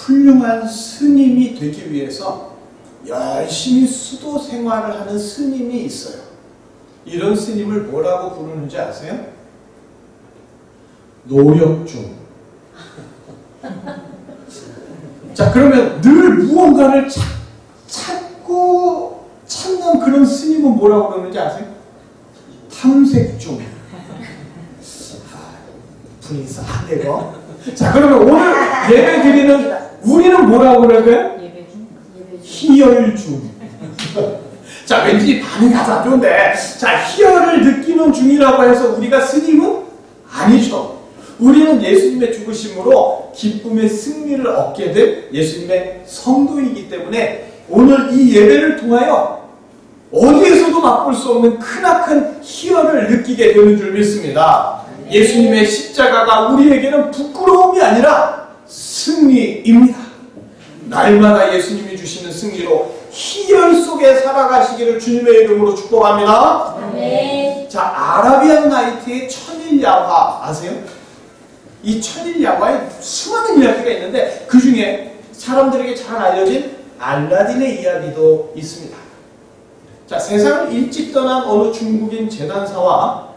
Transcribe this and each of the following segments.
훌륭한 스님이 되기 위해서 열심히 수도 생활을 하는 스님이 있어요. 이런 스님을 뭐라고 부르는지 아세요? 노력중. 자, 그러면 늘 무언가를 찾고 찾는 그런 스님은 뭐라고 그러는지 아세요? 탐색중. 분이 싸대고. 자, 그러면 오늘 예배 드리는 우리는 뭐라고 그럴까요? 희열중. 자, 왠지 반응이 아주 안 좋은데, 자, 희열을 느끼는 중이라고 해서 우리가 스님은 아니죠. 우리는 예수님의 죽으심으로 기쁨의 승리를 얻게 된 예수님의 성도이기 때문에 오늘 이 예배를 통하여 어디에서도 맛볼 수 없는 크나큰 희열을 느끼게 되는 줄 믿습니다. 예수님의 십자가가 우리에게는 부끄러움이 아니라 승리입니다. 날마다 예수님이 주시는 승리로 희열 속에 살아가시기를 주님의 이름으로 축복합니다. 네. 자, 아라비안 나이트의 천일야화 아세요? 이 천일야화에 수많은 이야기가 있는데 그 중에 사람들에게 잘 알려진 알라딘의 이야기도 있습니다. 자, 세상을 일찍 떠난 어느 중국인 재단사와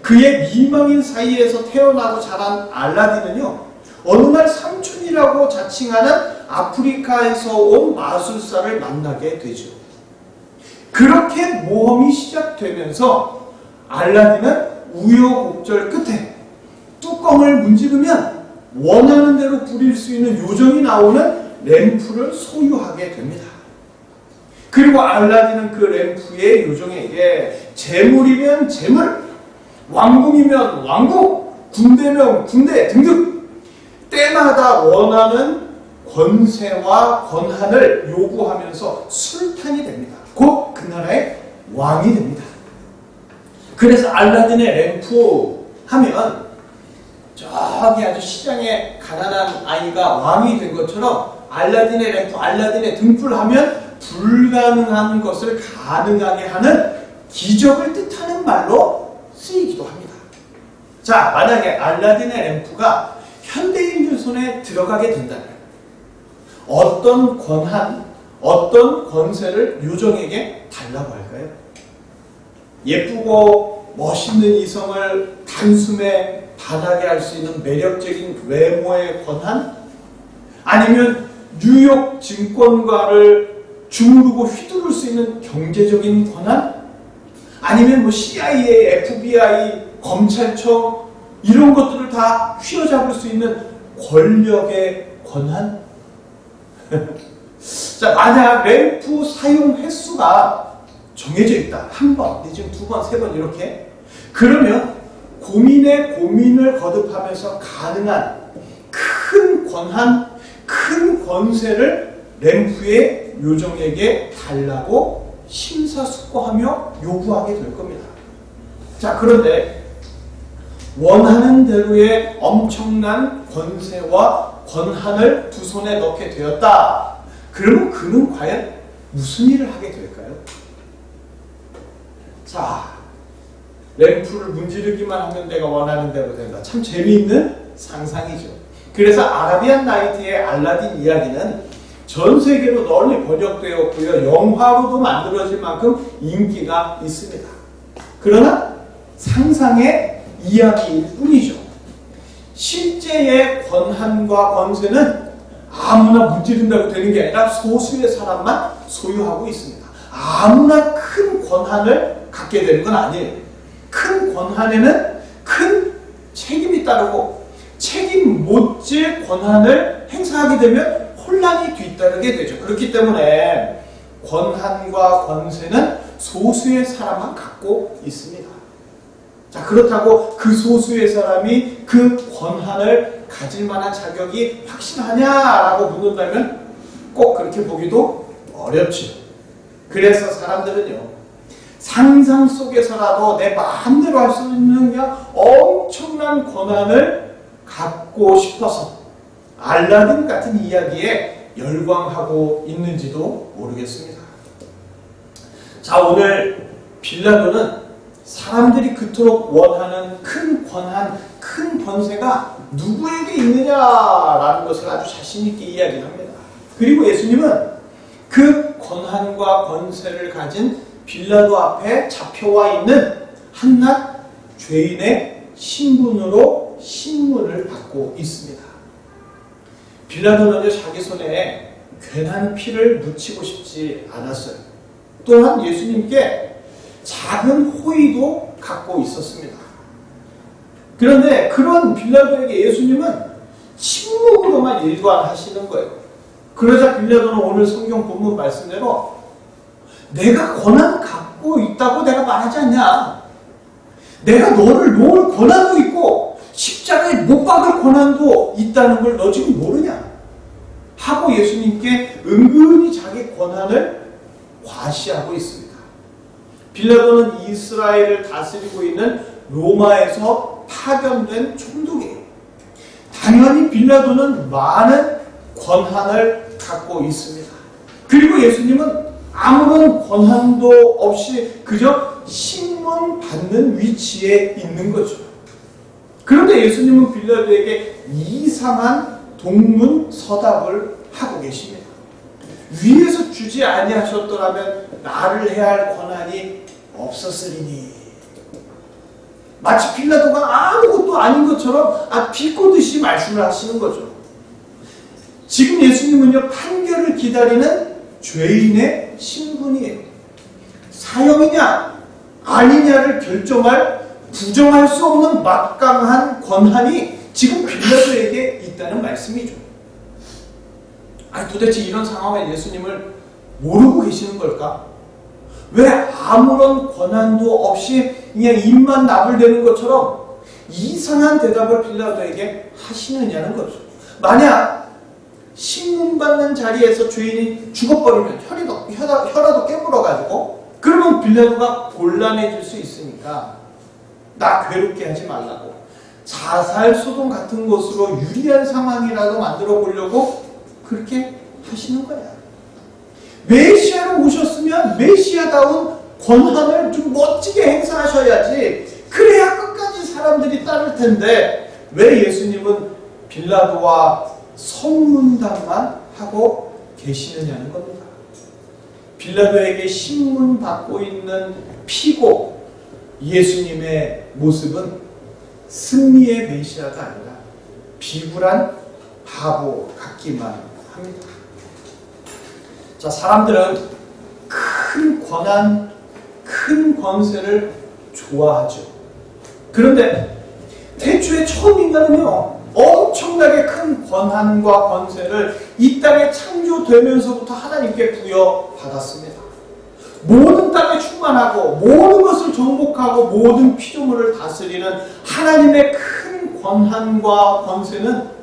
그의 미망인 사이에서 태어나고 자란 알라딘은요, 어느 날 삼촌이라고 자칭하는 아프리카에서 온 마술사를 만나게 되죠. 그렇게 모험이 시작되면서 알라딘은 우여곡절 끝에 뚜껑을 문지르면 원하는 대로 부릴 수 있는 요정이 나오는 램프를 소유하게 됩니다. 그리고 알라딘은 그 램프의 요정에게 재물이면 재물, 왕궁이면 왕궁, 군대면 군대 등등 때마다 원하는 권세와 권한을 요구하면서 술탄이 됩니다. 곧 그 나라의 왕이 됩니다. 그래서 알라딘의 램프 하면 저기 아주 시장에 가난한 아이가 왕이 된 것처럼 알라딘의 램프, 알라딘의 등불 하면 불가능한 것을 가능하게 하는 기적을 뜻하는 말로 쓰이기도 합니다. 자, 만약에 알라딘의 램프가 현대인들 손에 들어가게 된다면 어떤 권한, 어떤 권세를 요정에게 달라고 할까요? 예쁘고 멋있는 이성을 단숨에 반하게 할 수 있는 매력적인 외모의 권한? 아니면 뉴욕 증권가를 주무르고 휘두를 수 있는 경제적인 권한? 아니면 뭐 CIA, FBI, 검찰청 이런 것들을 다 휘어잡을 수 있는 권력의 권한? 자, 만약 램프 사용 횟수가 정해져 있다. 한 번, 내지는 두 번, 세 번 이렇게. 그러면 고민에 고민을 거듭하면서 가능한 큰 권한, 큰 권세를 램프의 요정에게 달라고 심사숙고하며 요구하게 될 겁니다. 자, 그런데 원하는 대로의 엄청난 권세와 권한을 두 손에 넣게 되었다. 그러면 그는 과연 무슨 일을 하게 될까요? 자, 램프를 문지르기만 하면 내가 원하는 대로 된다. 참 재미있는 상상이죠. 그래서 아라비안 나이트의 알라딘 이야기는 전 세계로 널리 번역되었고요. 영화로도 만들어질 만큼 인기가 있습니다. 그러나 상상의 이야기일 뿐이죠. 실제의 권한과 권세는 아무나 문지른다고 되는 게 아니라 소수의 사람만 소유하고 있습니다. 아무나 큰 권한을 갖게 되는 건 아니에요. 큰 권한에는 큰 책임이 따르고 책임 못질 권한을 행사하게 되면 혼란이 뒤따르게 되죠. 그렇기 때문에 권한과 권세는 소수의 사람만 갖고 있습니다. 자, 그렇다고 그 소수의 사람이 그 권한을 가질 만한 자격이 확실하냐라고 묻는다면 꼭 그렇게 보기도 어렵죠. 그래서 사람들은요, 상상 속에서라도 내 마음대로 할 수 있는 그냥 엄청난 권한을 갖고 싶어서 알라딘 같은 이야기에 열광하고 있는지도 모르겠습니다. 자, 오늘 빌라도는 사람들이 그토록 원하는 큰 권한, 큰 큰 권세가 누구에게 있느냐라는 것을 아주 자신 있게 이야기합니다. 그리고 예수님은 그 권한과 권세를 가진 빌라도 앞에 잡혀와 있는 한낱 죄인의 신분으로 신문을 받고 있습니다. 빌라도는요, 자기 손에 괜한 피를 묻히고 싶지 않았어요. 또한 예수님께 작은 호의도 갖고 있었습니다. 그런데 그런 빌라도에게 예수님은 침묵으로만 일관하시는 거예요. 그러자 빌라도는 오늘 성경 본문 말씀대로 내가 권한 갖고 있다고 내가 말하지 않냐? 내가 너를 놓을 권한도 있고 십자가에 못 박을 권한도 있다는 걸 너 지금 모르냐? 하고 예수님께 은근히 자기 권한을 과시하고 있습니다. 빌라도는 이스라엘을 다스리고 있는 로마에서 파견된 총독이에요. 당연히 빌라도는 많은 권한을 갖고 있습니다. 그리고 예수님은 아무런 권한도 없이 그저 신문 받는 위치에 있는 거죠. 그런데 예수님은 빌라도에게 이상한 동문서답을 하고 계십니다. 위에서 주지 아니하셨더라면 나를 해야 할 권한이 없었으리니. 마치 빌라도가 아무것도 아닌 것처럼 비꼬듯이 말씀을 하시는 거죠. 지금 예수님은요, 판결을 기다리는 죄인의 신분이에요. 사형이냐 아니냐를 결정할 부정할 수 없는 막강한 권한이 지금 빌라도에게 있다는 말씀이죠. 도대체 이런 상황에 예수님을 모르고 계시는 걸까? 왜 아무런 권한도 없이 그냥 입만 나불대는 것처럼 이상한 대답을 빌라도에게 하시느냐는 거죠. 만약 신문받는 자리에서 죄인이 죽어버리면 혀라도 깨물어가지고 그러면 빌라도가 곤란해질 수 있으니까 나 괴롭게 하지 말라고 자살소동 같은 것으로 유리한 상황이라도 만들어 보려고 그렇게 하시는 거야. 메시아로 오셨으면 메시아다운 권한을 좀 멋지게 행사하셔야지. 그래야 끝까지 사람들이 따를 텐데 왜 예수님은 빌라도와 성문담만 하고 계시느냐는 겁니다. 빌라도에게 신문 받고 있는 피고 예수님의 모습은 승리의 메시아가 아니라 비굴한 바보 같기만 합니다. 자, 사람들은 큰 권한, 큰 권세를 좋아하죠. 그런데 태초에 처음 인간은요, 엄청나게 큰 권한과 권세를 이 땅에 창조되면서부터 하나님께 부여받았습니다. 모든 땅에 충만하고 모든 것을 정복하고 모든 피조물을 다스리는 하나님의 큰 권한과 권세는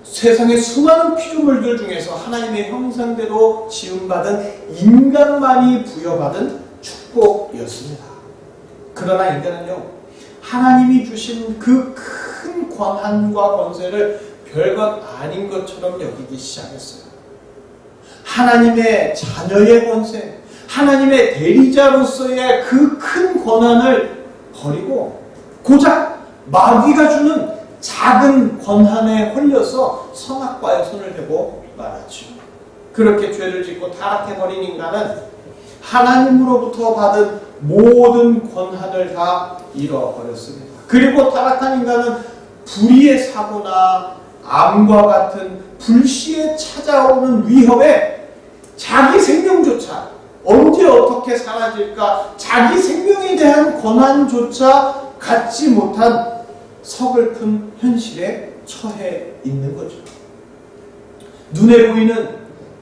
세상의 수많은 피조물들 중에서 하나님의 형상대로 지음받은 인간만이 부여받은 축복이었습니다. 그러나 인간은요, 하나님이 주신 그 큰 권한과 권세를 별것 아닌 것처럼 여기기 시작했어요. 하나님의 자녀의 권세, 하나님의 대리자로서의 그 큰 권한을 버리고 고작 마귀가 주는 작은 권한에 홀려서 선악과에 손을 대고 말았죠. 그렇게 죄를 짓고 타락해버린 인간은 하나님으로부터 받은 모든 권한을 다 잃어버렸습니다. 그리고 타락한 인간은 불의의 사고나 암과 같은 불시에 찾아오는 위협에 자기 생명조차 언제 어떻게 사라질까, 자기 생명에 대한 권한조차 갖지 못한 서글픈 현실에 처해 있는 거죠. 눈에 보이는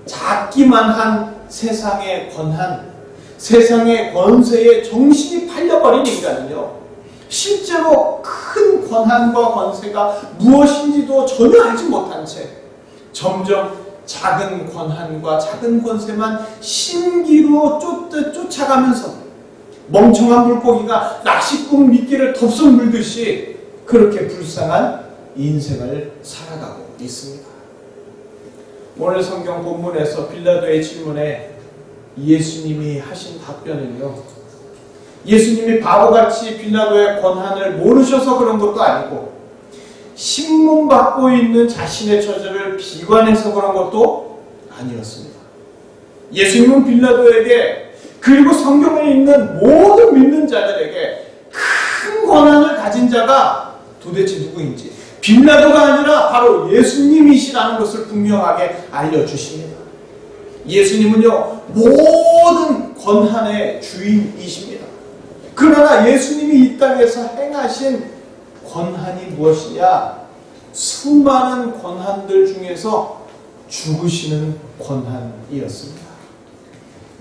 작기만 한 세상의 권한, 세상의 권세에 정신이 팔려버린 인간은요, 실제로 큰 권한과 권세가 무엇인지도 전혀 알지 못한 채 점점 작은 권한과 작은 권세만 신기로 쫓듯 쫓아가면서 멍청한 물고기가 낚시꾼 미끼를 덥석 물듯이 그렇게 불쌍한 인생을 살아가고 있습니다. 오늘 성경 본문에서 빌라도의 질문에 예수님이 하신 답변은요, 예수님이 바보같이 빌라도의 권한을 모르셔서 그런 것도 아니고 신문받고 있는 자신의 처지를 비관해서 그런 것도 아니었습니다. 예수님은 빌라도에게 그리고 성경에 있는 모든 믿는 자들에게 큰 권한을 가진 자가 도대체 누구인지 빌라도가 아니라 바로 예수님이시라는 것을 분명하게 알려주십니다. 예수님은요 모든 권한의 주인이십니다. 그러나 예수님이 이 땅에서 행하신 권한이 무엇이냐? 수많은 권한들 중에서 죽으시는 권한이었습니다.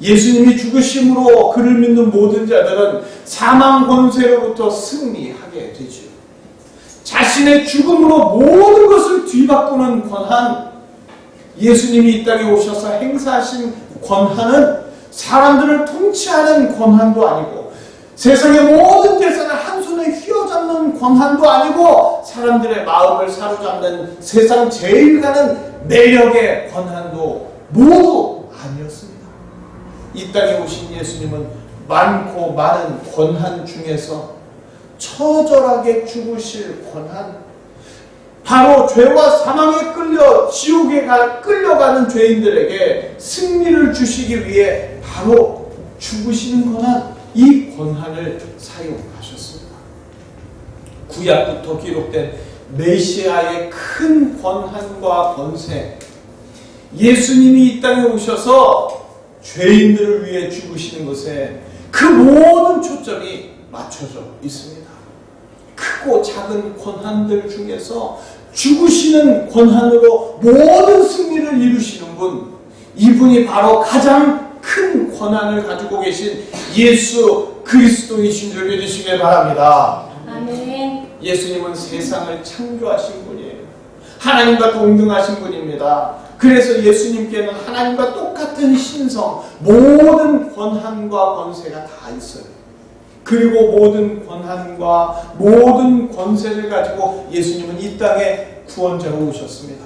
예수님이 죽으심으로 그를 믿는 모든 자들은 사망 권세로부터 승리하게 되죠. 자신의 죽음으로 모든 것을 뒤바꾸는 권한, 예수님이 이 땅에 오셔서 행사하신 권한은 사람들을 통치하는 권한도 아니고 세상의 모든 재산을 한 손에 휘어잡는 권한도 아니고 사람들의 마음을 사로잡는 세상 제일 가는 매력의 권한도 모두 아니었습니다. 이 땅에 오신 예수님은 많고 많은 권한 중에서 처절하게 죽으실 권한, 바로 죄와 사망에 끌려 지옥에 끌려가는 죄인들에게 승리를 주시기 위해 바로 죽으시는 권한, 이 권한을 사용하셨습니다. 구약부터 기록된 메시아의 큰 권한과 권세, 예수님이 이 땅에 오셔서 죄인들을 위해 죽으시는 것에 그 모든 초점이 맞춰져 있습니다. 크고 작은 권한들 중에서 죽으시는 권한으로 모든 승리를 이루시는 분, 이분이 바로 가장 큰 권한을 가지고 계신 예수 그리스도이신 줄 믿으시길 바랍니다. 아멘. 예수님은 세상을 창조하신 분이에요. 하나님과 동등하신 분입니다. 그래서 예수님께는 하나님과 똑같은 신성, 모든 권한과 권세가 다 있어요. 그리고 모든 권한과 모든 권세를 가지고 예수님은 이 땅에 구원자로 오셨습니다.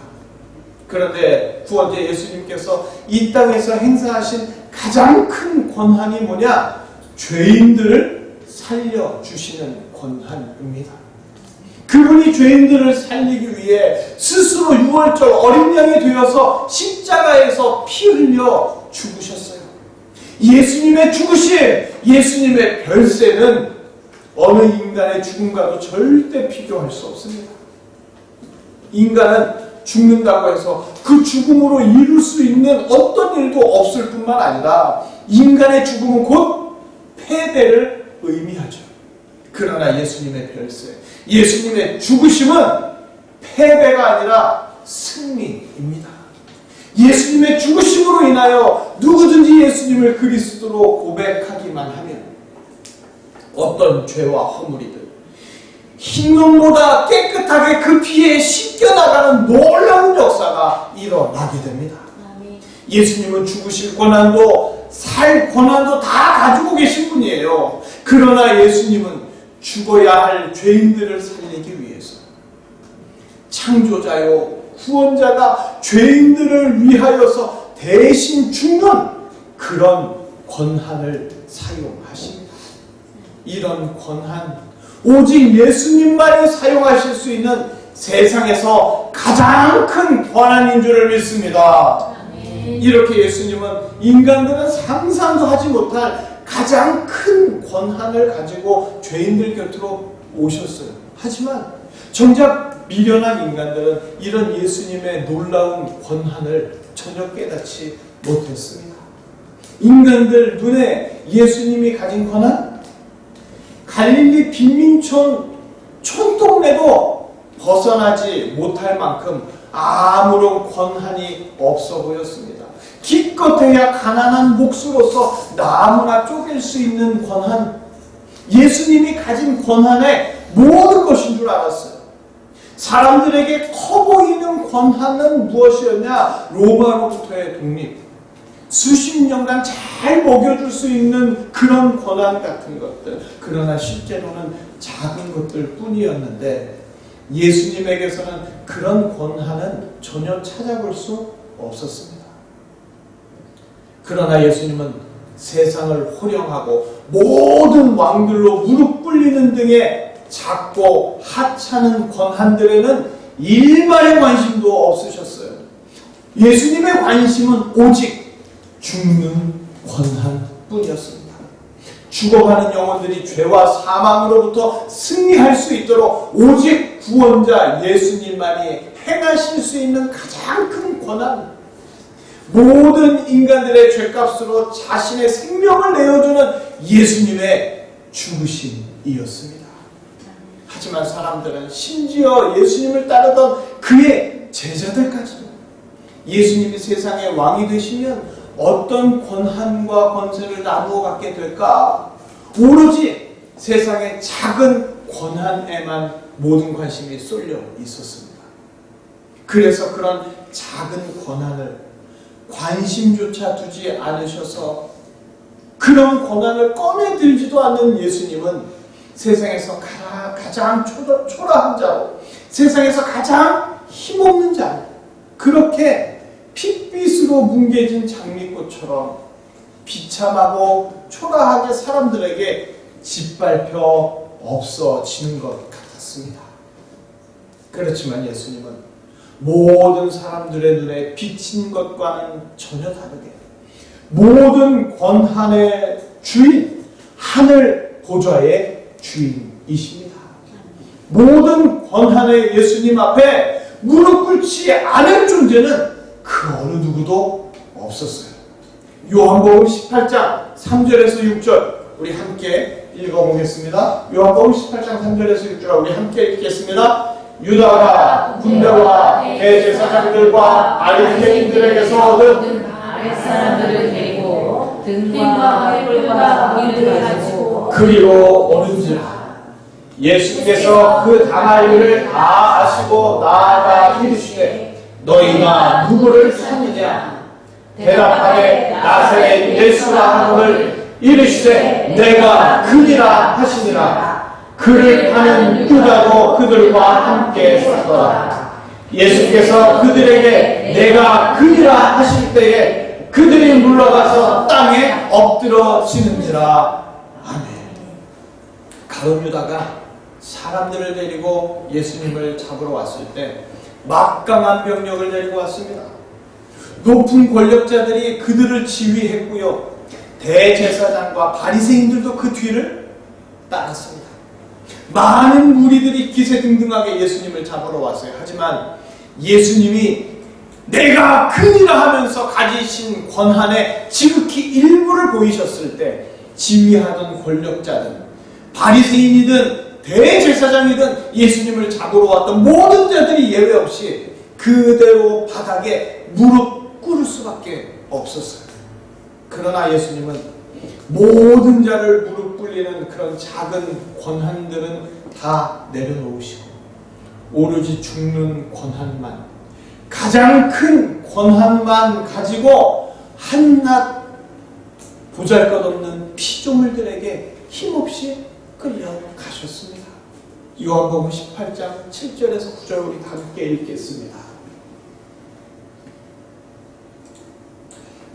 그런데 구원자 예수님께서 이 땅에서 행사하신 가장 큰 권한이 뭐냐? 죄인들을 살려주시는 권한입니다. 그분이 죄인들을 살리기 위해 스스로 유월절 어린 양이 되어서 십자가에서 피 흘려 죽으셨어요. 예수님의 죽으심, 예수님의 별세는 어느 인간의 죽음과도 절대 비교할 수 없습니다. 인간은 죽는다고 해서 그 죽음으로 이룰 수 있는 어떤 일도 없을 뿐만 아니라 인간의 죽음은 곧 패배를 의미하죠. 그러나 예수님의 별세, 예수님의 죽으심은 패배가 아니라 승리입니다. 예수님의 죽으심으로 인하여 누구든지 예수님을 그리스도로 고백하기만 하면 어떤 죄와 허물이든 흰눈보다 깨끗하게 그 피에 씻겨나가는 놀라운 역사가 일어나게 됩니다. 예수님은 죽으실 권한도 살 권한도 다 가지고 계신 분이에요. 그러나 예수님은 죽어야 할 죄인들을 살리기 위해서 창조자요 구원자가 죄인들을 위하여서 대신 죽는 그런 권한을 사용하십니다. 이런 권한, 오직 예수님만이 사용하실 수 있는 세상에서 가장 큰 권한인 줄을 믿습니다. 이렇게 예수님은 인간들은 상상도 하지 못할 가장 큰 권한을 가지고 죄인들 곁으로 오셨어요. 하지만 정작 미련한 인간들은 이런 예수님의 놀라운 권한을 전혀 깨닫지 못했습니다. 인간들 눈에 예수님이 가진 권한? 갈릴리 빈민촌 촌동네도 벗어나지 못할 만큼 아무런 권한이 없어 보였습니다. 기껏해야 가난한 몫으로서 너무나 쪼갤 수 있는 권한, 예수님이 가진 권한의 모든 것인 줄 알았어요. 사람들에게 커 보이는 권한은 무엇이었냐? 로마로부터의 독립, 수십 년간 잘 먹여줄 수 있는 그런 권한 같은 것들, 그러나 실제로는 작은 것들 뿐이었는데 예수님에게서는 그런 권한은 전혀 찾아볼 수 없었습니다. 그러나 예수님은 세상을 호령하고 모든 왕들로 무릎 꿇리는 등의 작고 하찮은 권한들에는 일말의 관심도 없으셨어요. 예수님의 관심은 오직 죽는 권한뿐이었습니다. 죽어가는 영혼들이 죄와 사망으로부터 승리할 수 있도록 오직 구원자 예수님만이 행하실 수 있는 가장 큰 권한, 모든 인간들의 죄값으로 자신의 생명을 내어주는 예수님의 죽으심이었습니다. 하지만 사람들은 심지어 예수님을 따르던 그의 제자들까지도 예수님이 세상의 왕이 되시면 어떤 권한과 권세를 나누어 갖게 될까? 오로지 세상의 작은 권한에만 모든 관심이 쏠려 있었습니다. 그래서 그런 작은 권한을 관심조차 두지 않으셔서 그런 권한을 꺼내들지도 않는 예수님은 세상에서 가장 초라한 자로, 세상에서 가장 힘없는 자로, 그렇게 핏빛으로 뭉개진 장미꽃처럼 비참하고 초라하게 사람들에게 짓밟혀 없어지는 것 같았습니다. 그렇지만 예수님은 모든 사람들의 눈에 비친 것과는 전혀 다르게 모든 권한의 주인, 하늘 보좌의 주인이십니다. 모든 권한의 예수님 앞에 무릎 꿇지 않을 존재는 그 어느 누구도 없었어요. 요한복음 18장 3절에서 6절 우리 함께 읽어보겠습니다. 요한복음 18장 3절에서 6절 우리 함께 읽겠습니다. 유다가 군대와 대제사장들과 바리새인들에게서 얻은 사람들을 데리고 등과 뿔과 물을 가지고 그리로 오는지라. 예수께서 그 당할 일을 다 아시고 나아가 이르시되 너희가 누구를 찾느냐? 대답하되 나사렛 예수라 하거늘 이르시되 내가 그니라 하시니라. 그를 파는 유다도 그들과 함께 섰더라. 예수께서 그들에게 내가 그니라 하실 때에 그들이 물러가서 땅에 엎드러지는지라. 아멘. 가룟 유다가 사람들을 데리고 예수님을 잡으러 왔을 때 막강한 병력을 데리고 왔습니다. 높은 권력자들이 그들을 지휘했고요. 대제사장과 바리새인들도 그 뒤를 따랐습니다. 많은 무리들이 기세등등하게 예수님을 잡으러 왔어요. 하지만 예수님이 내가 그니라 하면서 가지신 권한의 지극히 일부를 보이셨을 때 지휘하던 권력자든 바리새인이든 대제사장이든 예수님을 잡으러 왔던 모든 자들이 예외 없이 그대로 바닥에 무릎 꿇을 수밖에 없었어요. 그러나 예수님은 모든 자를 무릎 꿇리는 그런 작은 권한들은 다 내려놓으시고 오로지 죽는 권한만, 가장 큰 권한만 가지고 한낱 보잘것없는 피조물들에게 힘없이 끌려가셨습니다. 요한복음 18장 7절에서 9절 우리 함께 읽겠습니다.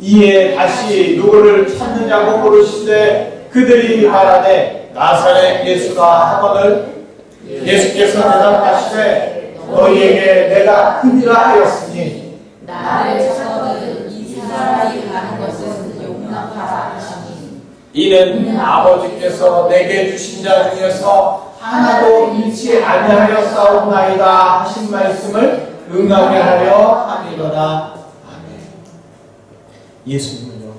이에 다시 누구를 찾느냐고 물으시되 그들이 말하되 나사렛 예수라 하거늘 예수께서 대답하시되 너희에게 내가 그니라 하였으니 나를 찾거든 이 사람이 가는 것은 용납하라 하시니 이는 아버지께서 내게 주신 자 중에서 하나도 잃지 아니하여 싸우나이다 하신 말씀을 응하게 하려 함이로다. 아멘. 예수님은요,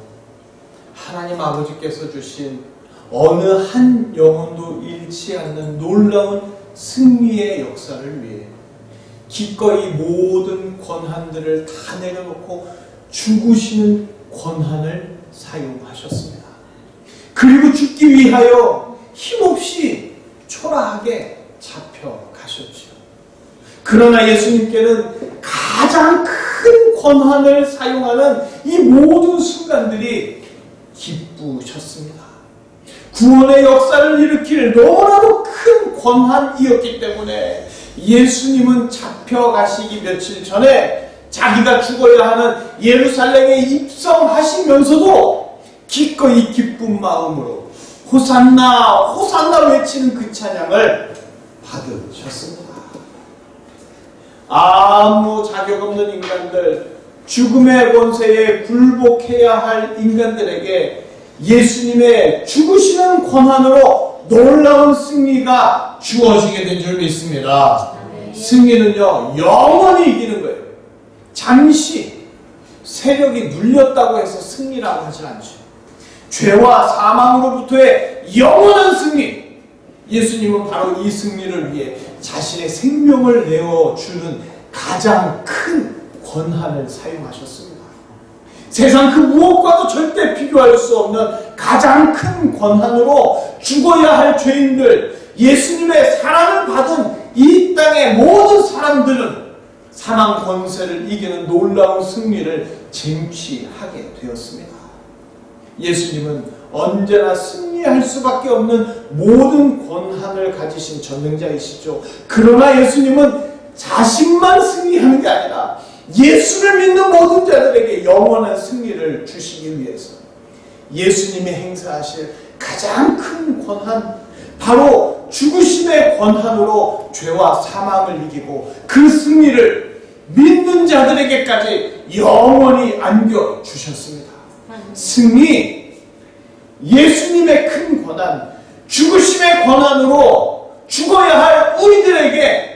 하나님 아버지께서 주신 어느 한 영혼도 잃지 않는 놀라운 승리의 역사를 위해 기꺼이 모든 권한들을 다 내려놓고 죽으시는 권한을 사용하셨습니다. 그리고 죽기 위하여 힘없이 초라하게 잡혀가셨죠. 그러나 예수님께는 가장 큰 권한을 사용하는 이 모든 순간들이 기쁘셨습니다. 구원의 역사를 일으킬 너무나도 큰 권한이었기 때문에 예수님은 잡혀가시기 며칠 전에 자기가 죽어야 하는 예루살렘에 입성하시면서도 기꺼이 기쁜 마음으로 호산나 호산나 외치는 그 찬양을 받으셨습니다. 아무 자격 없는 인간들, 죽음의 권세에 굴복해야 할 인간들에게 예수님의 죽으시는 권한으로 놀라운 승리가 주어지게 된 줄 믿습니다. 승리는요, 영원히 이기는 거예요. 잠시 세력이 눌렸다고 해서 승리라고 하지 않죠. 죄와 사망으로부터의 영원한 승리. 예수님은 바로 이 승리를 위해 자신의 생명을 내어주는 가장 큰 권한을 사용하셨습니다. 세상 그 무엇과도 절대 비교할 수 없는 가장 큰 권한으로 죽어야 할 죄인들, 예수님의 사랑을 받은 이 땅의 모든 사람들은 사망 권세를 이기는 놀라운 승리를 쟁취하게 되었습니다. 예수님은 언제나 승리할 수밖에 없는 모든 권한을 가지신 전능자이시죠. 그러나 예수님은 자신만 승리하는 게 아니라 예수를 믿는 모든 자들에게 영원한 승리를 주시기 위해서 예수님이 행사하실 가장 큰 권한, 바로 죽으심의 권한으로 죄와 사망을 이기고 그 승리를 믿는 자들에게까지 영원히 안겨주셨습니다. 승리, 예수님의 큰 권한, 죽으심의 권한으로 죽어야 할 우리들에게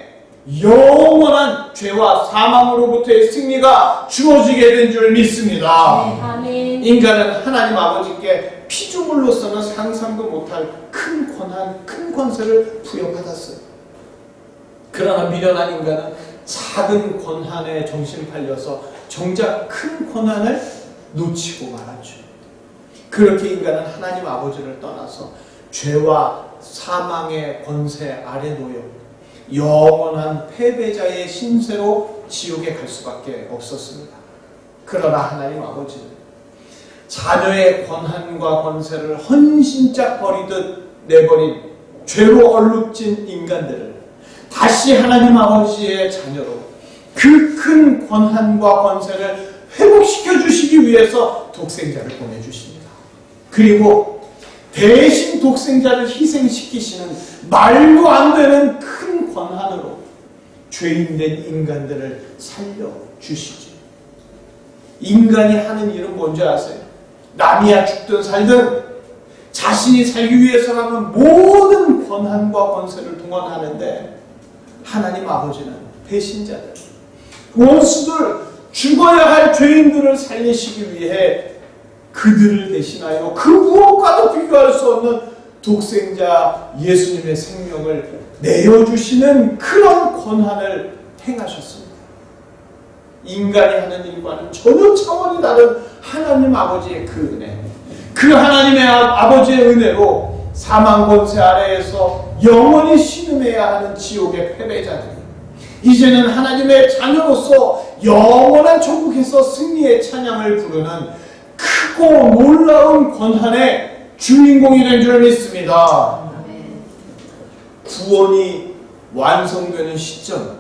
영원한 죄와 사망으로부터의 승리가 주어지게 된 줄 믿습니다. 인간은 하나님 아버지께 피조물로서는 상상도 못할 큰 권한, 큰 권세를 부여받았어요. 그러나 미련한 인간은 작은 권한에 정신 팔려서 정작 큰 권한을 놓치고 말았죠. 그렇게 인간은 하나님 아버지를 떠나서 죄와 사망의 권세 아래 놓여 영원한 패배자의 신세로 지옥에 갈 수밖에 없었습니다. 그러나 하나님 아버지는 자녀의 권한과 권세를 헌신짝 버리듯 내버린 죄로 얼룩진 인간들을 다시 하나님 아버지의 자녀로 그 큰 권한과 권세를 회복시켜 주시기 위해서 독생자를 보내주십니다. 그리고 대신 독생자를 희생시키시는 말도 안 되는 큰 권한으로 죄인된 인간들을 살려주시죠. 인간이 하는 일은 뭔지 아세요? 남이야 죽든 살든 자신이 살기 위해서라면 모든 권한과 권세를 동원하는데 하나님 아버지는 배신자들, 원수들, 죽어야 할 죄인들을 살리시기 위해 그들을 대신하여 그 무엇과도 비교할 수 없는 독생자 예수님의 생명을 내어주시는 그런 권한을 행하셨습니다. 인간이 하는 일과는 전혀 차원이 다른 하나님 아버지의 그 은혜, 그 하나님의 아버지의 은혜로 사망 권세 아래에서 영원히 신음해야 하는 지옥의 패배자들이 이제는 하나님의 자녀로서 영원한 천국에서 승리의 찬양을 부르는 크고 놀라운 권한의 주인공이 된 줄 믿습니다. 구원이 완성되는 시점,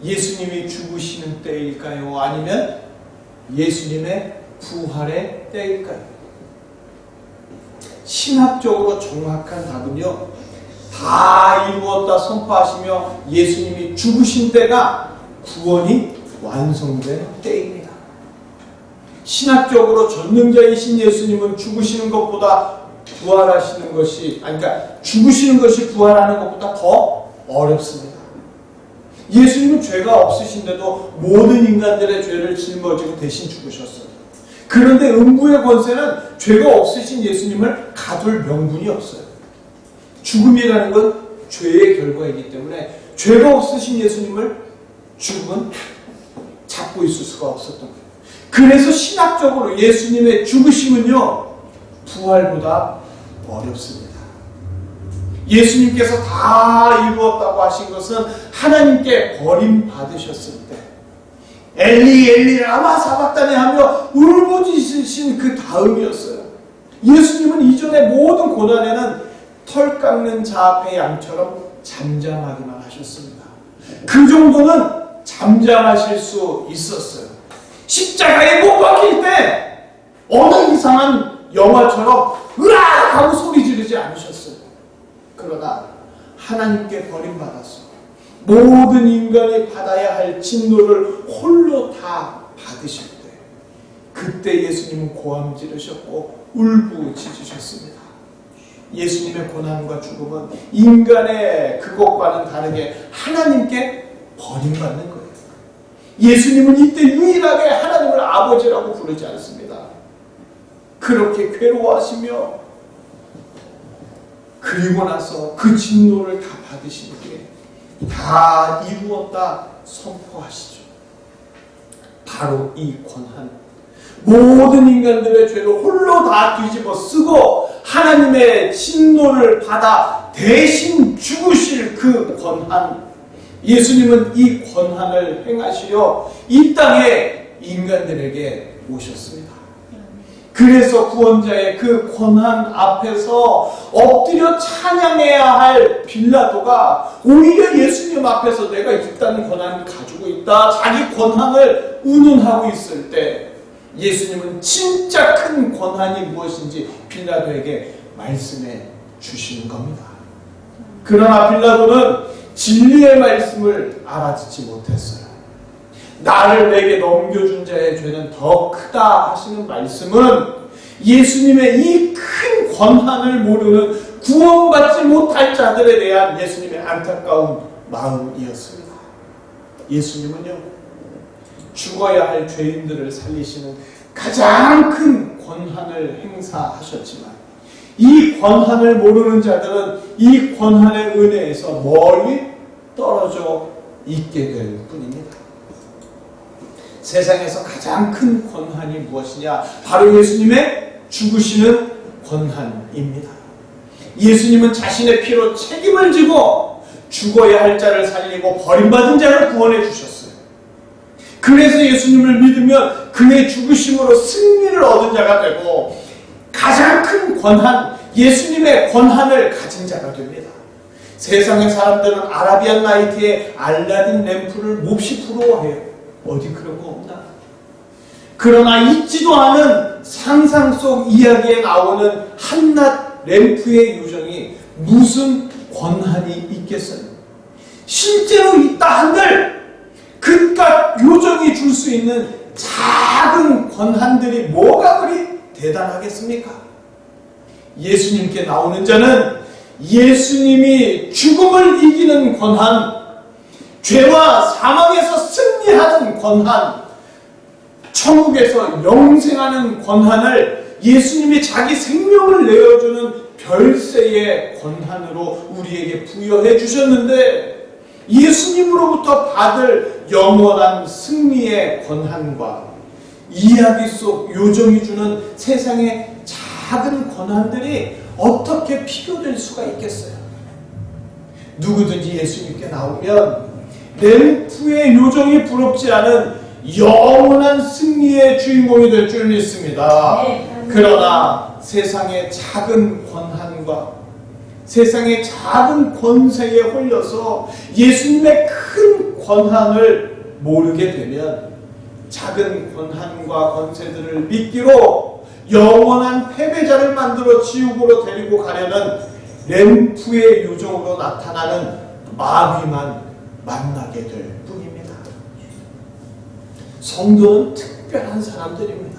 예수님이 죽으시는 때일까요? 아니면 예수님의 부활의 때일까요? 신학적으로 정확한 답은요, 다 이루었다 선포하시며 예수님이 죽으신 때가 구원이 완성된 때입니다. 신학적으로 전능자이신 예수님은 죽으시는 것보다 부활하시는 것이, 그러니까 죽으시는 것이 부활하는 것보다 더 어렵습니다. 예수님은 죄가 없으신데도 모든 인간들의 죄를 짊어지고 대신 죽으셨어요. 그런데 음부의 권세는 죄가 없으신 예수님을 가둘 명분이 없어요. 죽음이라는 건 죄의 결과이기 때문에 죄가 없으신 예수님을 죽음은 잡고 있을 수가 없었던 거예요. 그래서 신학적으로 예수님의 죽으심은요, 부활보다 어렵습니다. 예수님께서 다 이루었다고 하신 것은 하나님께 버림받으셨을 때 엘리 엘리 라마 사박다니 하며 울부짖으신 그 다음이었어요. 예수님은 이전의 모든 고난에는 털 깎는 자 앞의 양처럼 잠잠하기만 하셨습니다. 그 정도는 잠잠하실 수 있었어요. 십자가에 못 박힐 때 어느 이상한 영화처럼 으악 하고 소리 지르지 않으셨어요. 그러나 하나님께 버림받았어. 모든 인간이 받아야 할 진노를 홀로 다 받으실 때, 그때 예수님은 고함 지르셨고 울부짖으셨습니다. 예수님의 고난과 죽음은 인간의 그것과는 다르게 하나님께 버림받는 거예요. 예수님은 이때 유일하게 하나님을 아버지라고 부르지 않습니다. 그렇게 괴로워하시며 그리고 나서 그 진노를 다 받으신 후에 다 이루었다 선포하시죠. 바로 이 권한, 모든 인간들의 죄를 홀로 다 뒤집어 쓰고 하나님의 진노를 받아 대신 죽으실 그 권한, 예수님은 이 권한을 행하시려 이 땅에 인간들에게 오셨습니다. 그래서 구원자의 그 권한 앞에서 엎드려 찬양해야 할 빌라도가 오히려 예수님 앞에서 내가 이딴 권한을 가지고 있다, 자기 권한을 운운하고 있을 때 예수님은 진짜 큰 권한이 무엇인지 빌라도에게 말씀해 주시는 겁니다. 그러나 빌라도는 진리의 말씀을 알아듣지 못했어요. 나를 내게 넘겨준 자의 죄는 더 크다 하시는 말씀은 예수님의 이 큰 권한을 모르는 구원받지 못할 자들에 대한 예수님의 안타까운 마음이었습니다. 예수님은요, 죽어야 할 죄인들을 살리시는 가장 큰 권한을 행사하셨지만 이 권한을 모르는 자들은 이 권한의 은혜에서 멀리 떨어져 있게 될 뿐입니다. 세상에서 가장 큰 권한이 무엇이냐? 바로 예수님의 죽으시는 권한입니다. 예수님은 자신의 피로 책임을 지고 죽어야 할 자를 살리고 버림받은 자를 구원해 주셨어요. 그래서 예수님을 믿으면 그의 죽으심으로 승리를 얻은 자가 되고 가장 큰 권한, 예수님의 권한을 가진 자가 됩니다. 세상의 사람들은 아라비안 나이트의 알라딘 램프를 몹시 부러워해요. 어디 그런 거 없나? 그러나 있지도 않은 상상 속 이야기에 나오는 한낱 램프의 요정이 무슨 권한이 있겠어요? 실제로 있다 한들 그깟 요정이 줄 수 있는 작은 권한들이 뭐가 그리 대단하겠습니까? 예수님께 나오는 자는 예수님이 죽음을 이기는 권한, 죄와 사망에서 승리하는 권한, 천국에서 영생하는 권한을 예수님이 자기 생명을 내어주는 별세의 권한으로 우리에게 부여해 주셨는데, 예수님으로부터 받을 영원한 승리의 권한과 이야기 속 요정이 주는 세상의 작은 권한들이 어떻게 비교될 수가 있겠어요? 누구든지 예수님께 나오면 램프의 요정이 부럽지 않은 영원한 승리의 주인공이 될 줄 믿습니다. 그러나 세상의 작은 권한과 세상의 작은 권세에 홀려서 예수님의 큰 권한을 모르게 되면 작은 권한과 권세들을 미끼로 영원한 패배자를 만들어 지옥으로 데리고 가려는 램프의 요정으로 나타나는 마귀만 만나게 될 뿐입니다. 성도는 특별한 사람들입니다.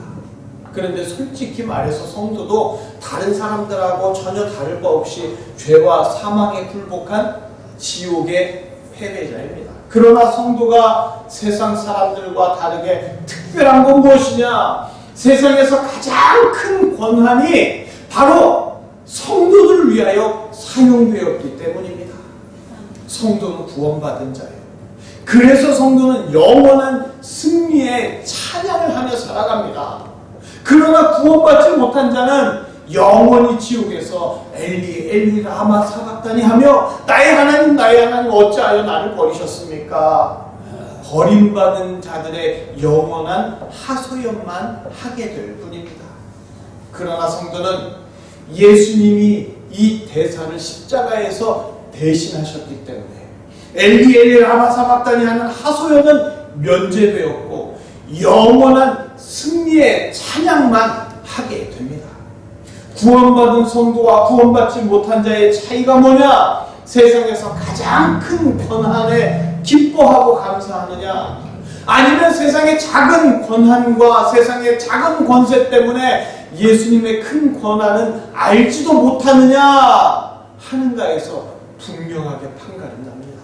그런데 솔직히 말해서 성도도 다른 사람들하고 전혀 다를 바 없이 죄와 사망에 굴복한 지옥의 패배자입니다. 그러나 성도가 세상 사람들과 다르게 특별한 건 무엇이냐? 세상에서 가장 큰 권한이 바로 성도들을 위하여 사용되었기 때문입니다. 성도는 구원받은 자예요. 그래서 성도는 영원한 승리의 찬양을 하며 살아갑니다. 그러나 구원받지 못한 자는 영원히 지옥에서 엘리 엘리 라마 사박다니 하며 나의 하나님 어찌하여 나를 버리셨습니까? 버림받은 자들의 영원한 하소연만 하게 될 뿐입니다. 그러나 성도는 예수님이 이 대사를 십자가에서 대신하셨기 때문에 엘리 엘리 라마 사박다니 하는 하소연은 면제되었고 영원한 승리의 찬양만 하게 됩니다. 구원받은 성도와 구원받지 못한 자의 차이가 뭐냐? 세상에서 가장 큰 권한에 기뻐하고 감사하느냐? 아니면 세상의 작은 권한과 세상의 작은 권세 때문에 예수님의 큰 권한은 알지도 못하느냐 하는가에서 분명하게 판가름납니다.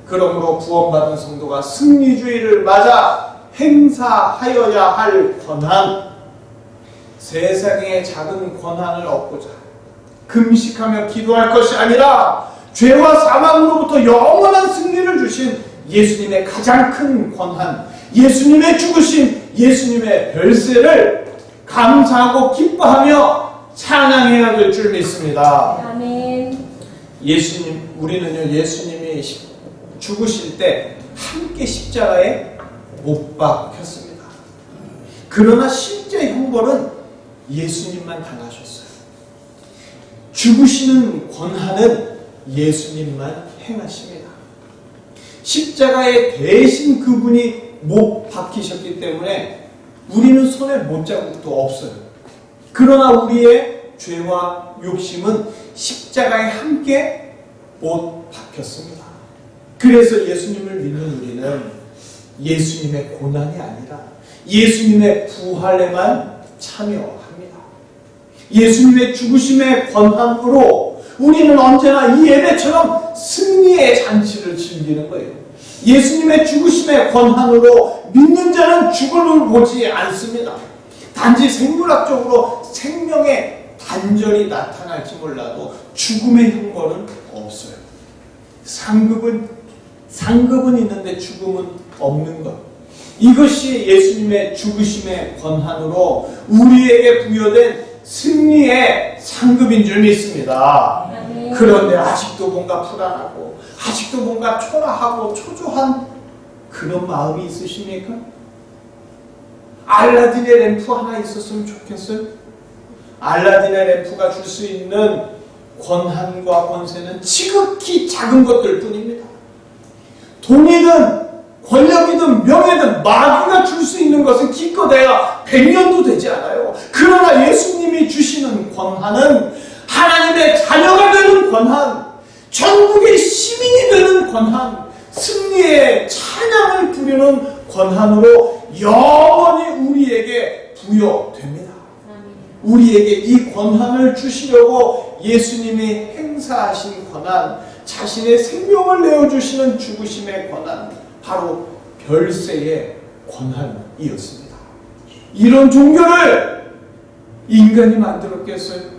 그러므로 구원받은 성도가 승리주의를 맞아 행사하여야 할 권한, 세상의 작은 권한을 얻고자 금식하며 기도할 것이 아니라 죄와 사망으로부터 영원한 승리를 주신 예수님의 가장 큰 권한, 예수님의 죽으심, 예수님의 별세를 감사하고 기뻐하며 찬양해야 될 줄 믿습니다. 아멘. 우리는요, 예수님이 죽으실 때 함께 십자가에 못 박혔습니다. 그러나 실제 형벌은 예수님만 당하셨어요. 죽으시는 권한은 예수님만 행하십니다. 십자가에 대신 그분이 못 박히셨기 때문에 우리는 손에 못자국도 없어요. 그러나 우리의 죄와 욕심은 십자가에 함께 못 박혔습니다. 그래서 예수님을 믿는 우리는 예수님의 고난이 아니라 예수님의 부활에만 참여합니다. 예수님의 죽으심의 권한으로 우리는 언제나 이 예배처럼 승리의 잔치를 즐기는 거예요. 예수님의 죽으심의 권한으로 믿는 자는 죽음을 보지 않습니다. 단지 생물학적으로 생명의 단절이 나타날지 몰라도 죽음의 형벌은 없어요. 상급은 있는데 죽음은 없는 것. 이것이 예수님의 죽으심의 권한으로 우리에게 부여된 승리의 상급인 줄 믿습니다. 그런데 아직도 뭔가 불안하고 아직도 뭔가 초라하고 초조한 그런 마음이 있으십니까? 알라딘의 램프 하나 있었으면 좋겠어요. 알라딘의 램프가 줄 수 있는 권한과 권세는 지극히 작은 것들 뿐입니다. 돈이든 권력이든 명예든 마귀가 줄 수 있는 것은 기껏해야 100년도 되지 않아요. 그러나 예수님이 주시는 권한은 하나님의 자녀가 되는 권한, 전국의 시민이 되는 권한, 승리의 찬양을 부리는 권한으로 영원히 우리에게 부여됩니다. 우리에게 이 권한을 주시려고 예수님이 행사하신 권한, 자신의 생명을 내어주시는 죽으심의 권한, 바로 별세의 권한이었습니다. 이런 종교를 인간이 만들었겠어요?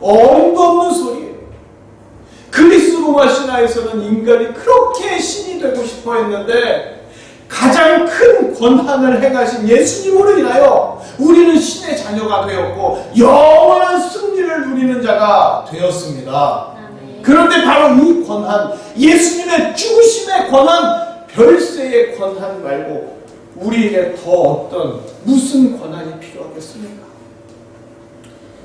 어림도 없는 소리예요. 그리스 로마 신화에서는 인간이 그렇게 신이 되고 싶어 했는데 가장 큰 권한을 행하신 예수님으로 인하여 우리는 신의 자녀가 되었고 영원한 승리를 누리는 자가 되었습니다. 그런데 바로 이 권한, 예수님의 죽으심의 권한, 별세의 권한 말고 우리에게 더 어떤 무슨 권한이 필요하겠습니까?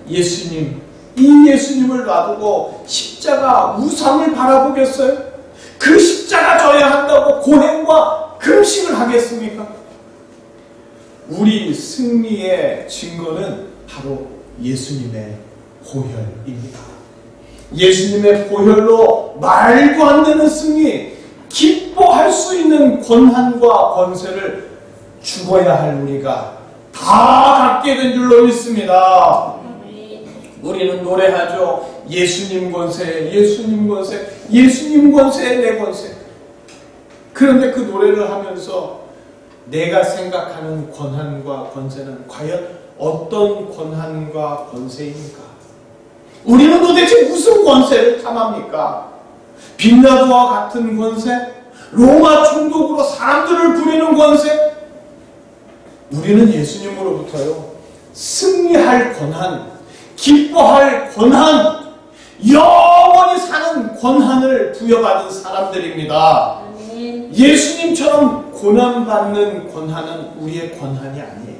이 예수님을 놔두고 십자가 우상을 바라보겠어요? 그 십자가 져야 한다고 고행과 금식을 하겠습니까? 우리 승리의 증거는 바로 예수님의 보혈입니다. 예수님의 보혈로 말도 안 되는 승리, 기뻐할 수 있는 권한과 권세를 죽어야 할 우리가 다 갖게 된 줄로 믿습니다. 우리는 노래하죠. 예수님 권세, 예수님 권세, 예수님 권세, 내 권세. 그런데 그 노래를 하면서 내가 생각하는 권한과 권세는 과연 어떤 권한과 권세입니까? 우리는 도대체 무슨 권세를 탐합니까? 빌라도와 같은 권세? 로마 총독으로 사람들을 부리는 권세? 우리는 예수님으로부터요, 승리할 권한, 기뻐할 권한, 영원히 사는 권한을 부여받은 사람들입니다. 예수님처럼 고난받는 권한은 우리의 권한이 아니에요.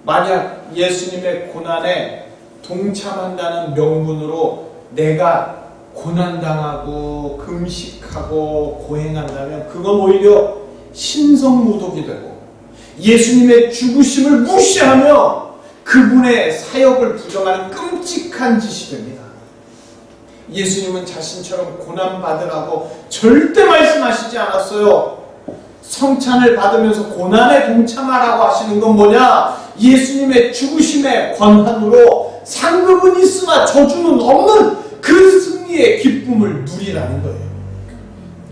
만약 예수님의 고난에 동참한다는 명분으로 내가 고난당하고 금식하고 고행한다면 그건 오히려 신성모독이 되고 예수님의 죽으심을 무시하며 그분의 사역을 부정하는 끔찍한 짓이 됩니다. 예수님은 자신처럼 고난받으라고 절대 말씀하시지 않았어요. 성찬을 받으면서 고난에 동참하라고 하시는 건 뭐냐? 예수님의 죽으심의 권한으로 상급은 있으나 저주는 없는 그 승리의 기쁨을 누리라는 거예요.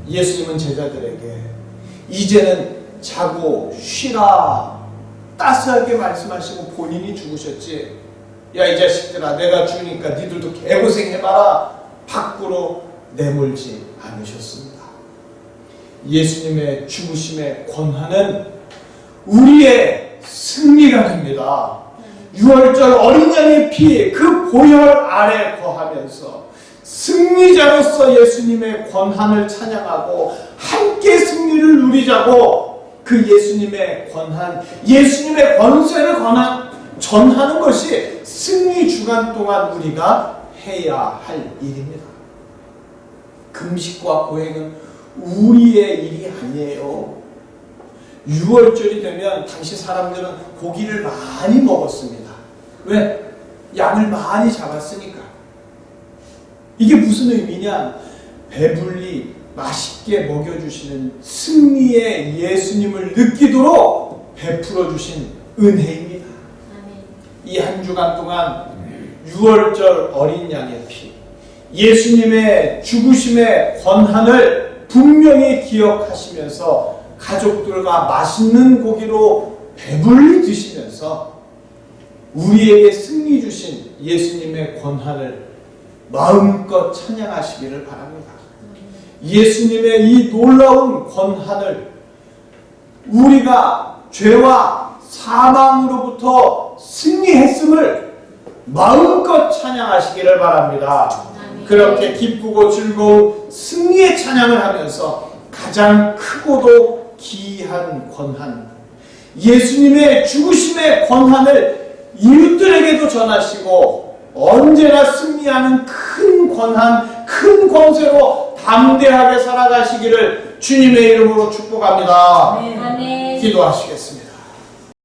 예수님은 제자들에게 이제는 자고 쉬라 따스하게 말씀하시고 본인이 죽으셨지. 야, 이 자식들아, 내가 죽으니까 니들도 개고생해봐라 밖으로 내몰지 않으셨습니다. 예수님의 죽으심의 권한은 우리의 승리가 됩니다. 6월절 어린 양의 피 그 보혈 아래 거하면서 승리자로서 예수님의 권한을 찬양하고 함께 승리를 누리자고 그 예수님의 권한, 예수님의 권세를 전하는 것이 승리 주간 동안 우리가 해야 할 일입니다. 금식과 고행은 우리의 일이 아니에요. 6월절이 되면 당시 사람들은 고기를 많이 먹었습니다. 왜? 양을 많이 잡았으니까. 이게 무슨 의미냐? 배불리 맛있게 먹여주시는 승리의 예수님을 느끼도록 베풀어 주신 은혜입니다. 이 한 주간 동안 6월절 어린 양의 피, 예수님의 죽으심의 권한을 분명히 기억하시면서 가족들과 맛있는 고기로 배불리 드시면서 우리에게 승리 주신 예수님의 권한을 마음껏 찬양하시기를 바랍니다. 예수님의 이 놀라운 권한을 우리가 죄와 사망으로부터 승리했음을 마음껏 찬양하시기를 바랍니다. 그렇게 기쁘고 즐거운 승리의 찬양을 하면서 가장 크고도 기이한 권한, 예수님의 죽으심의 권한을 이웃들에게도 전하시고 언제나 승리하는 큰 권한, 큰 권세로 담대하게 살아가시기를 주님의 이름으로 축복합니다. 아멘. 기도하시겠습니다.